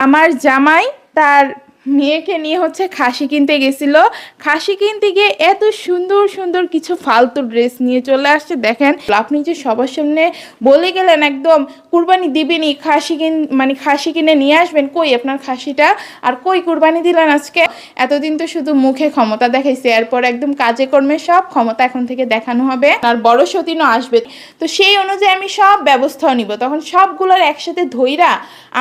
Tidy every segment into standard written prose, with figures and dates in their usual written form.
আমার জামাই তার মেয়েকে নিয়ে হচ্ছে খাসি কিনতে গেছিল। খাসি কিনতে গিয়ে এত সুন্দর সুন্দর কিছু ফালতু ড্রেস নিয়ে চলে আসছে। দেখেন, আপনি যে সবার সামনে বলে গেলেন একদম কুরবানি দিবেনি, খাসি কিনে নিয়ে আসবেন, কই আপনার খাসিটা? আর কই কুরবানি দিলেন আজকে? এতদিন তো শুধু মুখে ক্ষমতা দেখাইছে, এরপর একদম কাজে কর্মে সব ক্ষমতা এখন থেকে দেখানো হবে। আর বড় সতীনও আসবে, তো সেই অনুযায়ী আমি সব ব্যবস্থাও নিব। তখন সবগুলোর একসাথে ধইরা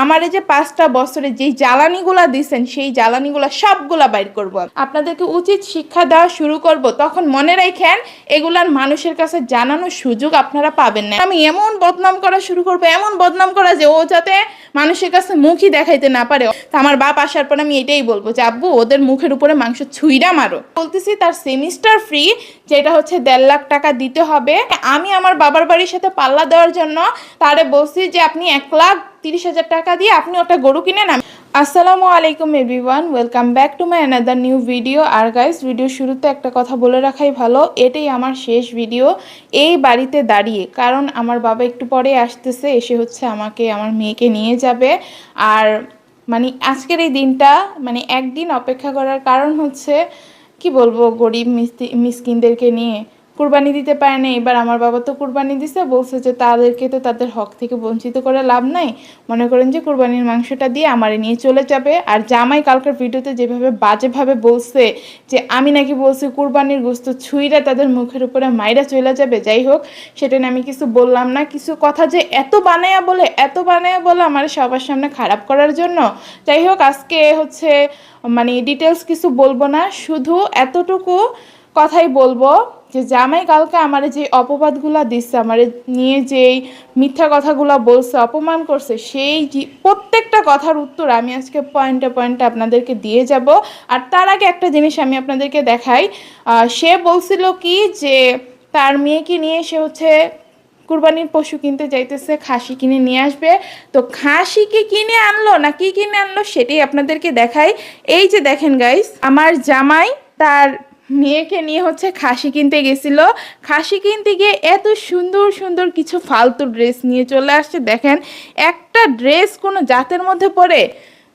আমারে যে 5টা বছরে যেই জ্বালানিগুলা দিছেন সেই জ্বালানিগুলা সবগুলা বাইর করব, আপনাদেরকে উচিত শিক্ষা দেওয়া শুরু করব। তখন মনে রাখেন, এগুলার মানুষের কাছে জানানোর সুযোগ আপনারা পাবেন না। আমি এমন বদনাম করা শুরু করবো, এমন বদনাম করা যে ও যাতে মানুষের কাছে মুখই দেখাইতে না পারে। আমার বাপ আসার পর আমি এটাই বলবো যে আব্বু, ওদের মুখের উপরে মাংস ছুঁইরা মারো। বলতেছি তার সেমিস্টার ফ্রি, যেটা হচ্ছে 1.5 লাখ টাকা দিতে হবে। আমি আমার বাবার বাড়ির সাথে পাল্লা দেওয়ার জন্য তারে বলছি যে আপনি 1,30,000 টাকা দিয়ে আপনি ওটা গরু কিনে নেন। আসসালামু আলাইকুম everyone, welcome back to my another new video. আর গাইস, ভিডিও শুরুতে একটা কথা বলে রাখাই ভালো, এটাই আমার শেষ ভিডিও এই বাড়িতে দাঁড়িয়ে। কারণ আমার বাবা একটু পরে আসতেছে, এসে হচ্ছে আমাকে আমার মেয়েকে নিয়ে যাবে। আর আজকের এই দিনটা একদিন অপেক্ষা করার কারণ হচ্ছে, কি বলবো, গরিব মিসকিনদেরকে নিয়ে কুরবানি দিতে পারে না। এবার আমার বাবা তো কুরবানি দিছে, বলছে যে তাদেরকে তো তাদের হক থেকে বঞ্চিত করে লাভ নাই। মনে করেন যে কুরবানির মাংসটা দিয়ে আমারে নিয়ে চলে যাবে। আর জামাই কালকের ভিডিওতে যেভাবে বাজেভাবে বলছে যে আমি নাকি বলছি কুরবানির গোস্ত ছুঁইরা তাদের মুখের উপরে মাইরা চলে যাবে, যাই হোক, সেটা নিয়ে আমি কিছু বললাম না। কিছু কথা যে এত বানায়া বলে আমার সবার সামনে খারাপ করার জন্য। যাই হোক, আজকে হচ্ছে ডিটেলস কিছু বলবো না, শুধু এতটুকু কথাই বলবো যে জামাই কালকে আমার যে অপবাদগুলা দিচ্ছে, আমার নিয়ে যেই মিথ্যা কথাগুলো বলছে, অপমান করছে, সেই প্রত্যেকটা কথার উত্তর আমি আজকে পয়েন্টে পয়েন্টে আপনাদেরকে দিয়ে যাব। আর তার আগে একটা জিনিস আমি আপনাদেরকে দেখাই। সে বলছিল কি যে তার মেয়েকে নিয়ে সে হচ্ছে কুরবানির পশু কিনতে যাইতেছে, খাসি কিনে নিয়ে আসবে। তো খাসি কি কিনে আনলো না কি কিনে আনলো সেটাই আপনাদেরকে দেখাই। এই যে দেখেন গাইস, আমার জামাই তার মেয়েকে নিয়ে হচ্ছে খাসি কিনতে গেছিল। খাসি কিনতে গিয়ে এত সুন্দর সুন্দর কিছু ফালতু ড্রেস নিয়ে চলে আসছে। দেখেন, একটা ড্রেস কোনো জাতের মধ্যে পড়ে?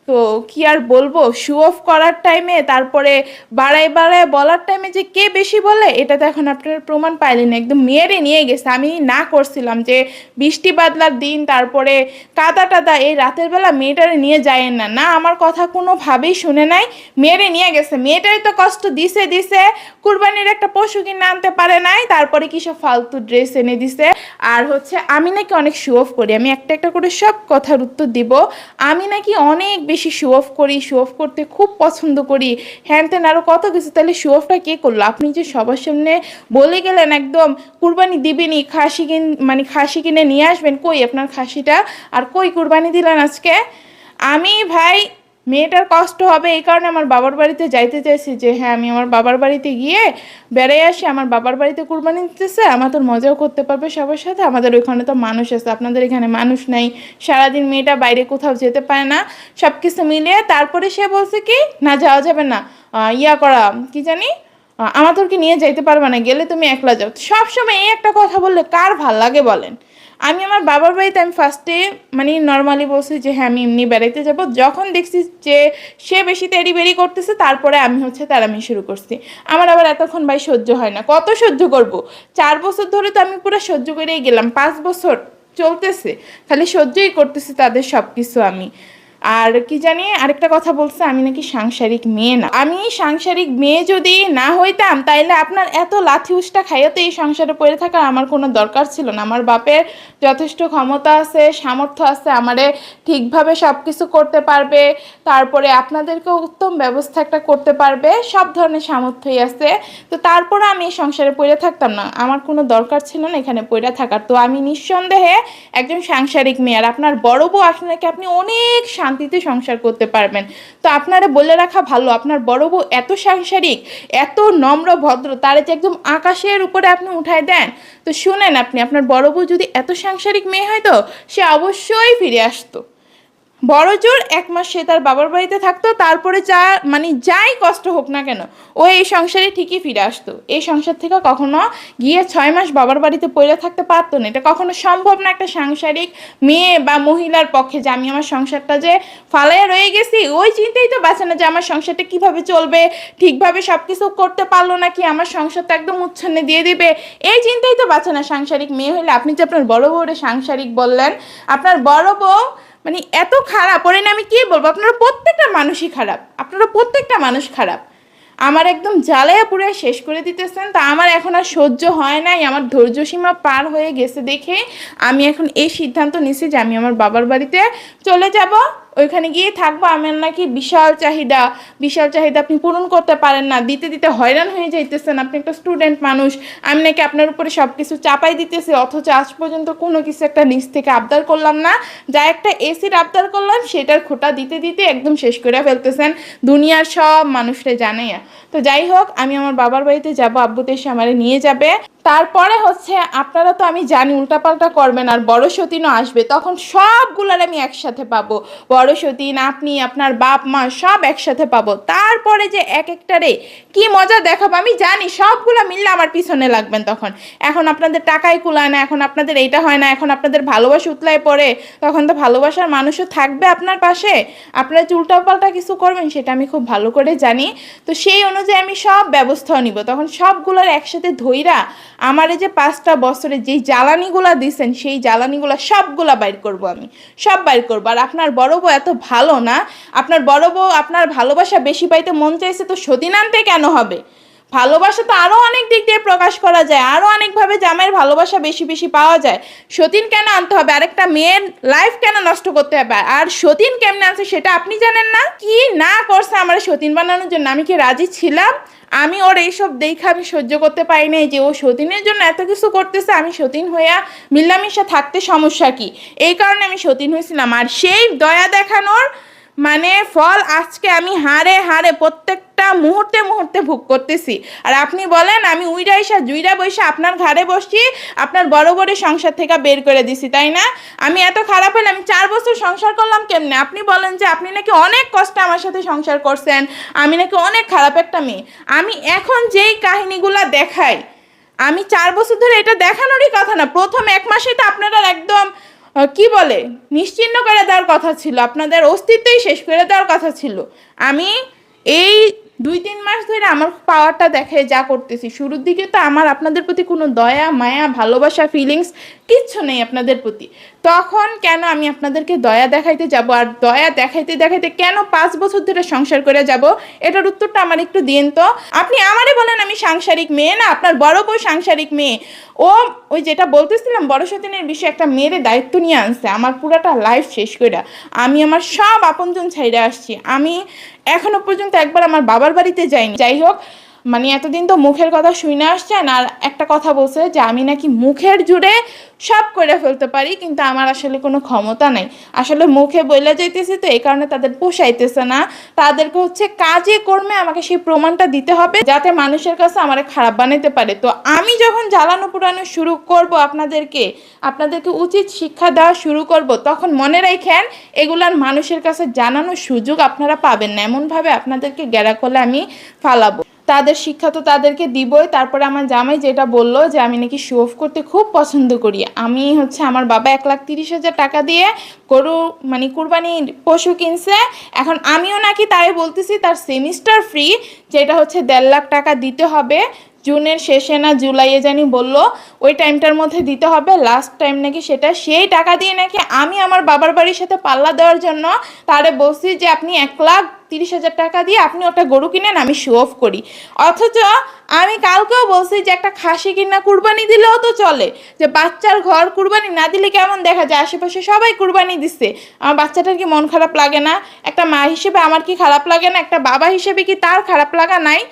তো কি আর বলবো, শো অফ করার টাইমে, তারপরে বাড়ায় বাড়ায় বলার টাইমে যে কে বেশি বলে, এটা তো এখন আপনার প্রমাণ পাইলেন। একদম মেয়েরে নিয়ে গেছে। আমি না করছিলাম যে বৃষ্টি বাদলার দিন, তারপরে কাদা টাদা, এই রাতের বেলা মেয়েটারে নিয়ে যায়েন না। না, আমার কথা কোনোভাবেই শুনে নাই, মেয়েরে নিয়ে গেছে। মেয়েটাই তো কষ্ট দিছে কুরবানির একটা পশু কিনে আনতে পারে নাই, তারপরে কি সব ফালতু ড্রেস এনে দিছে। আর হচ্ছে আমি নাকি অনেক শো অফ করি, আমি একটা একটা করে সব কথার উত্তর দিব। আমি নাকি অনেক বেশি শো অফ করি, শো অফ করতে খুব পছন্দ করি, হ্যান তেন আরও কত কিছু। তাহলে শো অফটা কে করলো? আপনি যে সবার সামনে বলে গেলেন একদম কুরবানি দিবেনি, খাসি কিনে নিয়ে আসবেন, কই আপনার খাসিটা? আর কই কুরবানি দিলেন আজকে? আমি ভাই, মেয়েটার কষ্ট হবে এই কারণে আমার বাবার বাড়িতে যাইতে চাইছি যে হ্যাঁ, আমি আমার বাবার বাড়িতে গিয়ে বেড়াই আসি। আমার বাবার বাড়িতে কুরবানি দিতেছে, আমাদের মজাও করতে পারবে সবার সাথে। আমাদের ওইখানে তো মানুষ আছে, আপনাদের এখানে মানুষ নাই। সারাদিন মেয়েটা বাইরে কোথাও যেতে পারে না। সব কিছু মিলিয়ে তারপরে সে বলছে কি না, যাওয়া যাবে না, কি জানি, আমাদেরকে নিয়ে যাইতে পারবে না, গেলে তুমি একলা যাও। সবসময় এই একটা কথা বললে কার ভাল লাগে বলেন? আমি আমার বাবার বাড়িতে আমি ফার্স্টে নর্মালি বলছি যে হ্যাঁ আমি এমনি বেড়াইতে যাব। যখন দেখছি যে সে বেশি তেড়ি বেড়ি করতেছে, তারপরে আমি হচ্ছে তারামি শুরু করছি। আমার আবার এতক্ষণ ভাই সহ্য হয় না, কত সহ্য করব? 4 বছর ধরে তো আমি পুরো সহ্য করেই গেলাম, 5 বছর চলতেছে খালি সহ্যই করতেছি তাদের সব কিছু আমি। আর কি জানি আরেকটা কথা বলছে, আমি নাকি সাংসারিক মেয়ে না। আমি সাংসারিক মেয়ে যদি না হইতাম, তাইলে আপনার এত লাথি উষ্টা খাইয়াতে এই সংসারে পড়ে থাকার আমার কোনো দরকার ছিল না। আমার বাপের যথেষ্ট ক্ষমতা আছে, সামর্থ্য আছে, আমারে ঠিকভাবে সব কিছু করতে পারবে, তারপরে আপনাদেরকেও উত্তম ব্যবস্থা একটা করতে পারবে, সব ধরনের সামর্থ্যই আছে। তো তারপরে আমি এই সংসারে পড়ে থাকতাম না, আমার কোনো দরকার ছিল না এখানে পড়ে থাকার। তো আমি নিঃসন্দেহে একজন সাংসারিক মেয়ে। আর আপনার বড় বউ আসলে কি আপনি অনেক শান্তিতে সংসার করতে পারবেন। তো আপনারা বলে রাখা ভালো, আপনার বড় বউ এত সাংসারিক, এত নম্র ভদ্র, তারে যে একদম আকাশের উপরে আপনি উঠায় দেন। তো শুনেন, আপনি আপনার বড় বউ যদি এত সাংসারিক মেয়ে হয়, তো সে অবশ্যই ফিরে আসতো। বড় জোর 1 মাস সে তার বাবার বাড়িতে থাকতো, তারপরে যা মানে যাই কষ্ট হোক না কেন ও এই সংসারে ঠিকই ফিরে আসতো। এই সংসার থেকে কখনো গিয়ে 6 মাস বাবার বাড়িতে পড়ে থাকতে পারতো না। এটা কখনো সম্ভব না একটা সাংসারিক মেয়ে বা মহিলার পক্ষে, যে আমি আমার সংসারটা যে ফালাইয়া রয়ে গেছি ওই চিন্তাই তো বাঁচে না যে আমার সংসারটা কিভাবে চলবে, ঠিকভাবে সব কিছু করতে পারলো নাকি, আমার সংসারটা একদম উচ্ছন্নে দিয়ে দিবে, এই চিন্তাই তো বাঁচে না সাংসারিক মেয়ে হলে। আপনি যে আপনার বড় বউরে সাংসারিক বললেন, আপনার বড় বউ মানে এত খারাপ, ওরে না আমি কি বলবো, আপনারা প্রত্যেকটা মানুষই খারাপ, আপনারা প্রত্যেকটা মানুষ খারাপ। আমার একদম জ্বালায়া পুড়ে শেষ করে দিতেছেন। তা আমার এখন আর সহ্য হয় নাই, আমার ধৈর্য সীমা পার হয়ে গেছে দেখে আমি এখন এই সিদ্ধান্ত নিছি যে আমি আমার বাবার বাড়িতে চলে যাব, ওইখানে গিয়ে থাকবো। আমার নাকি বিশাল চাহিদা, বিশাল চাহিদা আপনি পূরণ করতে পারেন না, দিতে দিতে হয়রান হয়ে যাইতেছেন, আপনি একটা স্টুডেন্ট মানুষ, আমি নাকি আপনার উপরে সব কিছু চাপাই দিতেছি, অথচ আজ পর্যন্ত কোনো কিছু একটা নিচ থেকে আবদার করলাম না, যা একটা এসির আবদার করলাম সেটার খোটা দিতে দিতে একদম শেষ করে ফেলতেছেন, দুনিয়ার সব মানুষরা জানে। তো যাই হোক, আমি আমার বাবার বাড়িতে যাব, আব্বুতে এসে আমারে নিয়ে যাবে। তারপরে হচ্ছে আপনারা তো আমি জানি উল্টাপাল্টা করবেন, আর বড় সতীনও আসবে, তখন সবগুলার আমি একসাথে পাবো, বড় সতীন, আপনি, আপনার বাপ মা সব একসাথে পাবো। তারপরে যে এক একটারে কি মজা দেখাবো আমি জানি, সবগুলা মিললে আমার পিছনে লাগবেন তখন। এখন আপনাদের টাকাই কুলায় না, এখন আপনাদের এইটা হয় না, এখন আপনাদের ভালোবাসা উতলায় পড়ে, তখন তো ভালোবাসার মানুষও থাকবে আপনার পাশে, আপনারা যে উল্টাপাল্টা কিছু করবেন সেটা আমি খুব ভালো করে জানি। তো সেই অনুযায়ী আমি সব ব্যবস্থাও নিব, তখন সবগুলোর একসাথে ধইরা আমার এই যে 5টা বছরে যেই জ্বালানিগুলা দিছেন সেই জ্বালানিগুলা সবগুলা বাইর করব, আমি সব বাইর করবো। আর আপনার বড় বউ এত ভালো না, আপনার বড় বউ আপনার ভালোবাসা বেশি পাইতে মন চাইছে তো সতীন আনতে কেন হবে? ভালোবাসা তো আরো অনেক দিক দিয়ে প্রকাশ করা যায়, আরো অনেকভাবে জামাইয়ের ভালোবাসা বেশি বেশি পাওয়া যায়। সতীন কেন আনতে হবে? আরেকটা মেয়ের লাইফ কেন নষ্ট করতে হবে? আর সতীন কেমনে আছে সেটা আপনি জানেন না? কি না করছে আমার সতীন বানানোর জন্য, আমি কি রাজি ছিলাম? আমি ওর এইসব দেখে আমি সহ্য করতে পারি নাই যে ও সতীনের জন্য এত কিছু করতেছে, আমি সতীন হইয়া মিল্লামিশা থাকতে সমস্যা কি, এই কারণে আমি সতীন হয়েছিলাম। আর সেই দয়া দেখানোর মানে ফল আজকে আমি হাড়ে হাড়ে প্রত্যেকটা মুহূর্তে মুহূর্তে ভোগ করতেছি। আর আপনি বলেন আমি উইরা ইসা জুইরা বৈশা আপনার ঘাড়ে বসছি, আপনার বড় বড় সংসার থেকে বের করে দিছি, তাই না? আমি এত খারাপ হলে আমি 4 বছর সংসার করলাম কেমনে? আপনি বলেন যে আপনি নাকি অনেক কষ্টে আমার সাথে সংসার করছেন, আমি নাকি অনেক খারাপ একটা মেয়ে। আমি এখন যেই কাহিনীগুলা দেখাই, আমি 4 বছর ধরে এটা দেখানোরই কথা না, প্রথম 1 মাসে তো আপনারা একদম কি বলে নিশ্চিহ্ন করে দেওয়ার কথা ছিল, আপনাদের অস্তিত্বই শেষ করে দেওয়ার কথা ছিল। আমি এই 2-3 মাস ধরে আমার পাওয়ারটা দেখে যা করতেছি, শুরুর দিকে তো আমার আপনাদের প্রতি কোনো দয়া মায়া ভালোবাসা ফিলিংস কিচ্ছু নেই আপনাদের প্রতি, তখন কেন আমি আপনাদেরকে দয়া দেখাইতে যাব? আর দয়া দেখাইতে দেখাইতে কেন 5 বছর ধরে সংসার করে যাব? এটার উত্তরটা আমার একটু দিন তো। আপনি আমারে বলেন আমি সাংসারিক মেয়ে না, আপনার বড় বউ সাংসারিক মেয়ে। ও ওই যেটা বলতেছিলাম বড় সতীনের বিষয়ে, একটা মেয়ের দায়িত্ব নিয়ে আনছে আমার পুরাটা লাইফ শেষ করে, আমি আমার সব আপনজন ছাইড়ে আসছি, আমি এখনো পর্যন্ত একবার আমার বাবার বাড়িতে যাইনি। যাই হোক, মানে এতদিন তো মুখের কথা শুনে আসছেন, আর একটা কথা বলছে যে আমি নাকি মুখের জুড়ে সব করে ফেলতে পারি, কিন্তু আমার আসলে কোনো ক্ষমতা নাই, আসলে মুখে বইলা যাইতেছি তো এই কারণে তাদের পোষাইতেছে না, তাদেরকে হচ্ছে কাজে কর্মে আমাকে সেই প্রমাণটা দিতে হবে যাতে মানুষের কাছে আমার খারাপ বানাইতে পারে। তো আমি যখন জ্বালানো পোড়ানো শুরু করব, আপনাদেরকে আপনাদেরকে উচিত শিক্ষা দেওয়া শুরু করব, তখন মনে রাখেন এগুলার মানুষের কাছে জানানোর সুযোগ আপনারা পাবেন না, এমনভাবে আপনাদেরকে গেরা করলে আমি ফালাবো। তাদের শিক্ষা তো তাদেরকে দিবই। তারপরে আমার জামাই যেটা বললো যে আমি নাকি শো অফ করতে খুব পছন্দ করি, আমি হচ্ছে আমার বাবা 1,30,000 টাকা দিয়ে গরু মানে কুরবানির পশু কিনছে, এখন আমিও নাকি তাই বলতেছি তার সেমিস্টার ফ্রি, যেটা হচ্ছে 1.5 লাখ টাকা দিতে হবে, জুনের শেষে না জুলাইয়ে জানি বললো, ওই টাইমটার মধ্যে দিতে হবে, লাস্ট টাইম নাকি সেটা। সেই টাকা দিয়ে নাকি আমি আমার বাবার বাড়ির সাথে পাল্লা দেওয়ার জন্য তারে বলছি যে আপনি 1,30,000 টাকা দিয়ে আপনি ওটা গরু কিনেন, আমি শো অফ করি। অথচ আমি কালকেও বলছি যে একটা খাসি কিনা কুরবানি দিলেও তো চলে, যে বাচ্চার ঘর কুরবানি না দিলে কেমন দেখা যায়, আশেপাশে সবাই কুরবানি দিচ্ছে, আমার বাচ্চাটার কি মন খারাপ লাগে না? একটা মা হিসেবে আমার কি খারাপ লাগে না? একটা বাবা হিসেবে কি তার খারাপ লাগা নাই?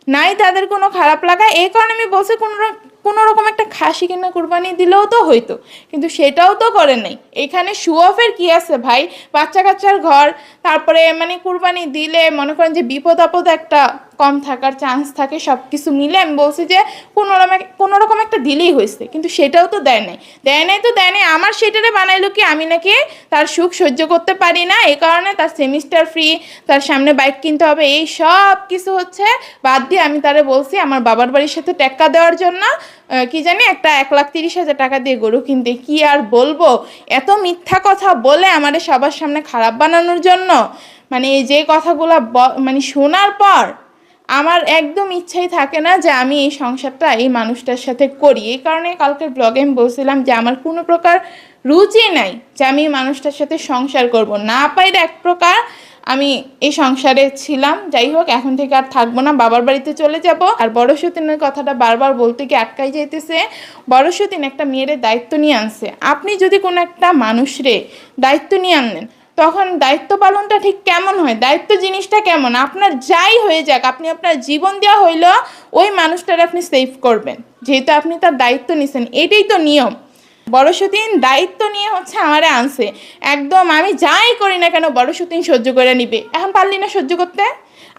নাই তাদের কোনো খারাপ লাগা। এই কারণে আমি বলছি কোনো রকম একটা খাসি কিনা কুরবানি দিলেও তো হইতো, কিন্তু সেটাও তো করে নাই। এখানে শো অফের কি আছে ভাই? বাচ্চা কাচ্চার ঘর, তারপরে মানে কুরবানি দিলে মনে করেন যে বিপদ আপদ একটা কম থাকার চান্স থাকে, সব কিছু মিলে আমি বলছি যে কোনো রকম একটা দিলেই হয়েছে, কিন্তু সেটাও তো দেয় নাই, আমার সেটারে বানাইলো কি আমি নাকি তার সুখ সহ্য করতে পারি না, এই কারণে তার সেমিস্টার ফ্রি, তার সামনে বাইক কিনতে হবে, এই সব কিছু হচ্ছে বাদ দিয়ে আমি তারে বলছি আমার বাবার বাড়ির সাথে টেক্কা দেওয়ার জন্য কি জানি একটা 1,30,000 টাকা দিয়ে গরু কিনতে। কি আর বলবো, এত মিথ্যা কথা বলে আমাদের সবার সামনে খারাপ বানানোর জন্য, মানে এই যে কথাগুলো মানে শোনার পর আমার একদম ইচ্ছাই থাকে না যে আমি এই সংসারটা এই মানুষটার সাথে করি। এই কারণে কালকের ব্লগে আমি বলছিলাম যে আমার কোনো প্রকার রুচি নাই যে আমি এই মানুষটার সাথে সংসার করব, না পাইলে এক প্রকার আমি এই সংসারে ছিলাম। যাই হোক, এখন থেকে আর থাকবো না, বাবার বাড়িতে চলে যাব। আর বড় সতীনের কথাটা বারবার বলতে গিয়ে আটকাই যাইতেছে। বড় সতীন একটা মেয়ের দায়িত্ব নিয়ে আনছে। আপনি যদি কোনো একটা মানুষরে দায়িত্ব নিয়ে আনলেন, তখন দায়িত্ব পালনটা ঠিক কেমন হয়, দায়িত্ব জিনিসটা কেমন, আপনার যাই হয়ে যাক আপনি আপনার জীবন দেওয়া হইলো ওই মানুষটার আপনি সেভ করবেন, যেহেতু আপনি তার দায়িত্ব নিছেন, এটাই তো নিয়ম। বড় সতীন দায়িত্ব নিয়ে হচ্ছে আমারে আনছে, একদম আমি যাই করি না কেন বড় সতীন সহ্য করে নিবে। এখন পারলি না সহ্য করতে?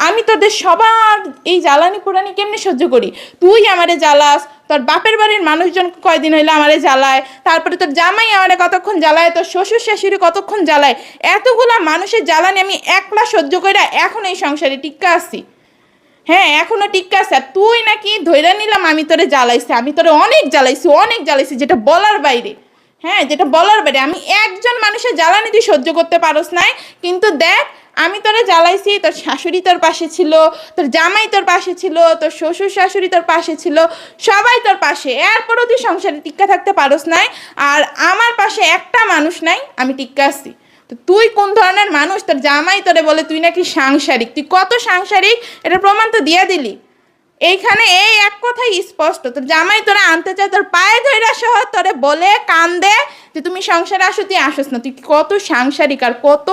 আমি তোদের সবার এই জ্বালানি পোড়ানি কেমনি সহ্য করি? তুই আমারে জ্বালাস, তোর বাপের বাড়ির মানুষজন কয়দিন হইলে আমারে জ্বালায়, তারপরে তোর জামাই আমারে কতক্ষণ জ্বালায়, তোর শ্বশুর শাশুড়ি কতক্ষণ জ্বালায়, এতগুলা মানুষের জ্বালানি আমি একলা সহ্য করে এখন এই সংসারে টিক্কা আছি। হ্যাঁ, এখনো টিক্কা আছে। আর তুই নাকি ধইরা নিলাম আমি তোরে জ্বালাইছি, আমি তোরে অনেক জ্বালাইছি, যেটা বলার বাইরে। হ্যাঁ, যেটা বলার বাইরে। আমি একজন মানুষের জ্বালানি তুই সহ্য করতে পারস নাই, কিন্তু দেখ আমি তোরে জ্বালাইছি, তোর শাশুড়ি তোর পাশে ছিল, তোর জামাই তোর পাশে ছিল, তোর শ্বশুর শাশুড়ি তোর পাশে ছিল, সবাই তোর পাশে, এরপরও তুই সংসারে টিক্কা থাকতে পারস নাই। আর আমার পাশে একটা মানুষ নাই, আমি টিক্কা আছি। তো তুই কোন ধরনের মানুষ? তোর জামাই তোরে বলে তুই নাকি সাংসারিক, তুই কত সাংসারিক এটা প্রমাণ তো দিয়ে দিলি। এইখানে এই এক কথাই স্পষ্ট, তোর জামাই তোরা আনতে চায়, তোর পায়ে ধইরা সহ তোরে বলে কান্দে যে তুমি সংসারে আসো, তুই আসোস না। তুই কত সাংসারিক আর কত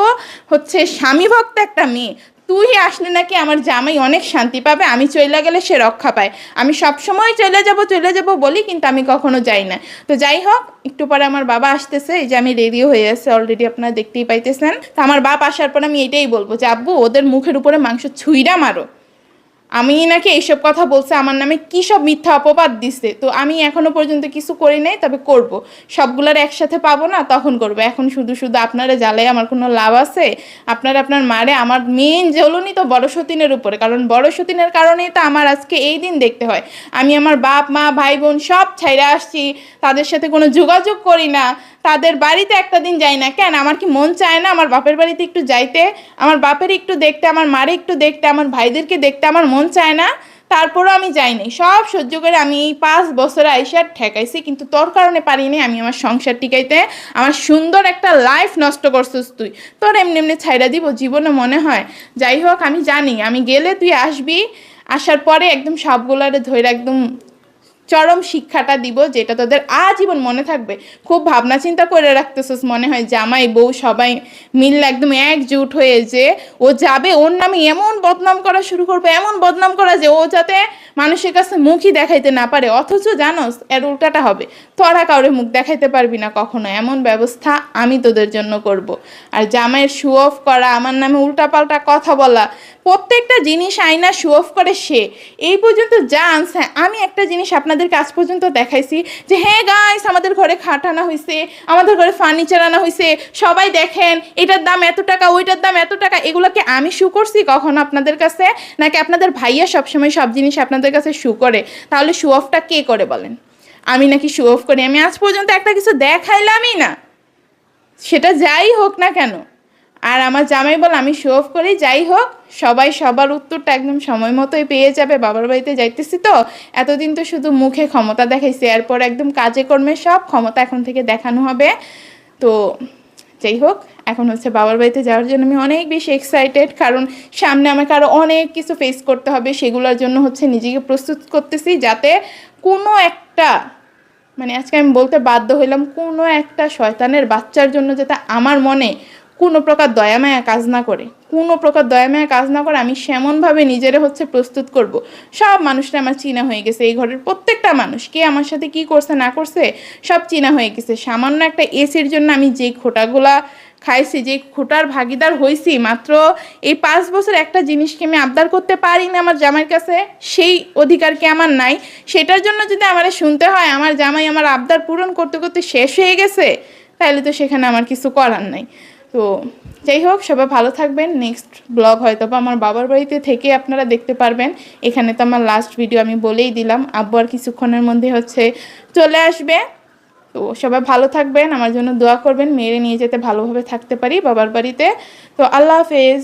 হচ্ছে স্বামী ভক্ত একটা মেয়ে। তুই আসলে নাকি আমার জামাই অনেক শান্তি পাবে, আমি চলে গেলে সে রক্ষা পায়। আমি সবসময় চলে যাব বলি, কিন্তু আমি কখনো যাই না। তো যাই হোক, একটু পরে আমার বাবা আসতেছে, এই যে আমি রেডিও হয়ে আছে অলরেডি, আপনারা দেখতেই পাইতেছেন। তো আমার বাপ আসার পর আমি এটাই বলবো যে আব্বু ওদের মুখের উপরে মাংস ছুঁইরা মারো। আমি নাকি এইসব কথা বলছে, আমার নামে কী সব মিথ্যা অপবাদ দিচ্ছে। তো আমি এখনো পর্যন্ত কিছু করি নাই, তবে করব। সবগুলোর একসাথে পাবো না, তখন করব। এখন শুধু শুধু আপনারা জ্বালাই আমার কোনো লাভ আছে? আপনারা আপনার মারে, আমার মেন জ্বলনি তো বড় সতীনের উপরে, কারণ বড় সতীনের কারণেই তো আমার আজকে এই দিন দেখতে হয়। আমি আমার বাপ মা ভাই বোন সব ছাইরা আসছি, তাদের সাথে কোনো যোগাযোগ করি না, তাদের বাড়িতে একটা দিন যাই না। কেন, আমার কি মন চায় না আমার বাপের বাড়িতে একটু যাইতে, আমার বাপের একটু দেখতে, আমার মারে একটু দেখতে, আমার ভাইদেরকে দেখতে আমার মন চায় না? তারপরও আমি যাইনি, সব সহ্য করে আমি এই 5 বছরে আইসা ঠেকাইছি, কিন্তু তোর কারণে পারিনি আমি আমার সংসার টিকাইতে। আমার সুন্দর একটা লাইফ নষ্ট করছিস তুই, তোর এমনি এমনি ছাইড়া দিব জীবনে মনে হয়? যাই হোক, আমি জানি আমি গেলে তুই আসবি, আসার পরে একদম সবগুলারে ধরে একদম চরম শিক্ষাটা দিব, যেটা তোদের আজীবন মনে থাকবে। খুব ভাবনা চিন্তা করে রাখতেছিস মনে হয়, জামাই বউ সবাই মিললে একদম একজুট হয়ে যে ও যাবে, ওর নামে এমন বদনাম করা শুরু করবে, এমন বদনাম করা যে ও যাতে মানুষের কাছে মুখই দেখাইতে না পারে। অথচ জানোস এর উল্টাটা হবে, তোরা কাউরে মুখ দেখাইতে পারবি না কখনো। এমন ব্যবস্থা আমি তোদের জন্য করব। আর জামাইয়ের শো অফ করা, আমার নামে উল্টাপাল্টা কথা বলা, প্রত্যেকটা জিনিস আয়না শো অফ করে সে। এই পর্যন্ত যা আনছে, আমি একটা জিনিস আপনাদের কাছ পর্যন্ত দেখাইছি যে হ্যাঁ গাইস আমাদের ঘরে খাট আনা হয়েছে, আমাদের ঘরে ফার্নিচার আনা হয়েছে, সবাই দেখেন এটার দাম এত টাকা, ওইটার দাম এত টাকা। এগুলোকে আমি শু করছি কখনো আপনাদের কাছে? নাকি আপনাদের ভাইয়া সবসময় সব জিনিস আপনাদের কাছে শু করে? তাহলে শো অফটা কে করে বলেন? আমি নাকি শো অফ করি? আমি আজ পর্যন্ত একটা কিছু দেখাইলামই না, সেটা যাই হোক না কেন। আর আমার জামাই বল আমি শো অফ করি। যাই হোক, সবাই সবার উত্তরটা একদম সময় মতোই পেয়ে যাবে। বাবার বাড়িতে যাইতেছি তো, এতদিন তো শুধু মুখে ক্ষমতা দেখাইছি, এরপর একদম কাজে কর্মে সব ক্ষমতা এখন থেকে দেখানো হবে। তো যাই হোক, এখন হচ্ছে বাবার বাড়িতে যাওয়ার জন্য আমি অনেক বেশি এক্সাইটেড, কারণ সামনে আমাকে আরও অনেক কিছু ফেস করতে হবে। সেগুলোর জন্য হচ্ছে নিজেকে প্রস্তুত করতেছি, যাতে কোনো একটা মানে আজকে আমি বলতে বাধ্য হইলাম, কোনো একটা শয়তানের বাচ্চার জন্য যাতে আমার মনে কোনো প্রকার দয়ামায়া কাজ না করে, কোনো প্রকার দয়ামায়া কাজ না করে আমি সেমনভাবে নিজেরে হচ্ছে প্রস্তুত করব। সব মানুষরা আমার চিনা হয়ে গেছে, এই ঘরের প্রত্যেকটা মানুষ কে আমার সাথে কি করছে না করছে সব চিনা হয়ে গেছে। সামান্য একটা এসির জন্য আমি যে খোটাগুলা খাইছি, যে খোটার ভাগিদার হয়েছি, মাত্র এই 5 বছর একটা জিনিসকে আমি আবদার করতে পারি না আমার জামাইয়ের কাছে, সেই অধিকার কি আমার নাই? সেটার জন্য যদি আমার শুনতে হয় আমার জামাই আমার আবদার পূরণ করতে করতে শেষ হয়ে গেছে, তাহলে তো সেখানে আমার কিছু করার নাই। তো যাই হোক, সবাই ভালো থাকবেন। নেক্সট ব্লগ হয়তো বা আমার বাবার বাড়িতে থেকে আপনারা দেখতে পারবেন। এখানে তো আমার লাস্ট ভিডিও আমি বলেই দিলাম, আব্বু আর কিছুক্ষণের মধ্যে হচ্ছে চলে আসবে। তো সবাই ভালো থাকবেন, আমার জন্য দোয়া করবেন, মেয়েরে নিয়ে যেতে ভালোভাবে থাকতে পারি বাবার বাড়িতে। তো আল্লাহ হাফেজ।